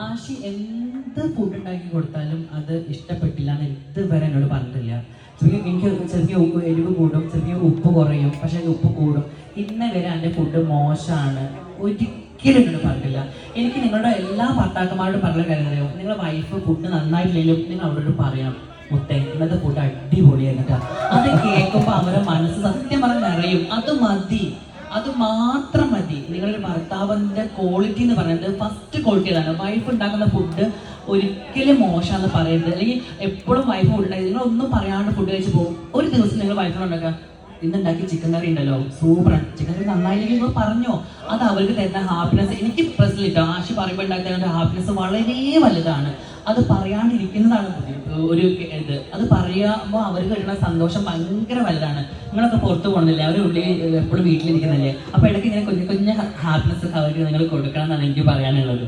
ആഷി എന്ത് ഫുഡ് ഉണ്ടാക്കി കൊടുത്താലും അത് ഇഷ്ടപ്പെട്ടില്ല എന്ന് ഇതുവരെ എന്നോട് പറഞ്ഞിട്ടില്ല. എനിക്ക് ചെറിയ എരിവ് കൂടും, ചെറിയ ഉപ്പ് കുറയും, പക്ഷേ ഉപ്പ് കൂടും. ഇന്ന വരെ എൻ്റെ ഫുഡ് മോശമാണ് ഒരിക്കലും എന്നോട് പറഞ്ഞിട്ടില്ല. എനിക്ക് നിങ്ങളുടെ എല്ലാ ഭർത്താക്കന്മാരോടും പറഞ്ഞ കാര്യം അറിയാം, നിങ്ങളുടെ വൈഫ് ഫുഡ് നന്നായിട്ടില്ലെങ്കിലും നിങ്ങൾ അവരോട് പറയണം, മുത്തേ ഇന്നത്തെ ഫുഡ് അടിപൊളിയായിട്ടാ. അത് കേൾക്കുമ്പോൾ അവരുടെ മനസ്സ് സത്യം പറഞ്ഞ് നിറയും. അത് മതി, അത് മാത്രം മതി. നിങ്ങളുടെ ഭർത്താവിൻ്റെ ക്വാളിറ്റി എന്ന് പറയുന്നത് ഫസ്റ്റ് ക്വാളിറ്റി അതാണ്. വൈഫ് ഉണ്ടാക്കുന്ന ഫുഡ് ഒരിക്കലും മോശമാണെന്ന് പറയരുത്. അല്ലെങ്കിൽ എപ്പോഴും വൈഫ് ഫുഡ് ഉണ്ടാക്കി നിങ്ങളൊന്നും പറയാണ്ട് ഫുഡ് കഴിച്ച് പോകും. ഒരു ദിവസം നിങ്ങൾ വൈഫിനുണ്ടാക്കുക, ഇന്നുണ്ടാക്കി ചിക്കൻ കറി ഉണ്ടല്ലോ സൂപ്പറാണ്, ചിക്കൻ കറി നന്നായില്ലെങ്കിൽ നിങ്ങൾ പറഞ്ഞോ. അത് അവർക്ക് തരുന്ന ഹാപ്പിനെസ് എനിക്ക് പേഴ്സണലിട്ടോ ആഷി പറയുമ്പോൾ ഉണ്ടാക്കുന്ന ഹാപ്പിനെസ് വളരെ വലുതാണ്. അത് പറയാണ്ടിരിക്കുന്നതാണ് ഒരു ഇത്. അത് പറയുമ്പോൾ അവർക്ക് കിട്ടുന്ന സന്തോഷം ഭയങ്കര വലുതാണ്. നിങ്ങളൊക്കെ പുറത്ത് പോകുന്നില്ലേ, അവർ ഉള്ളിൽ എപ്പോഴും വീട്ടിലിരിക്കുന്നില്ലേ, അപ്പോൾ ഇടയ്ക്ക് ഇങ്ങനെ കുഞ്ഞു കുഞ്ഞു ഹാപ്പിനെസ് അവർക്ക് നിങ്ങൾ കൊടുക്കണം എന്നാണ് എനിക്ക് പറയാനുള്ളത്.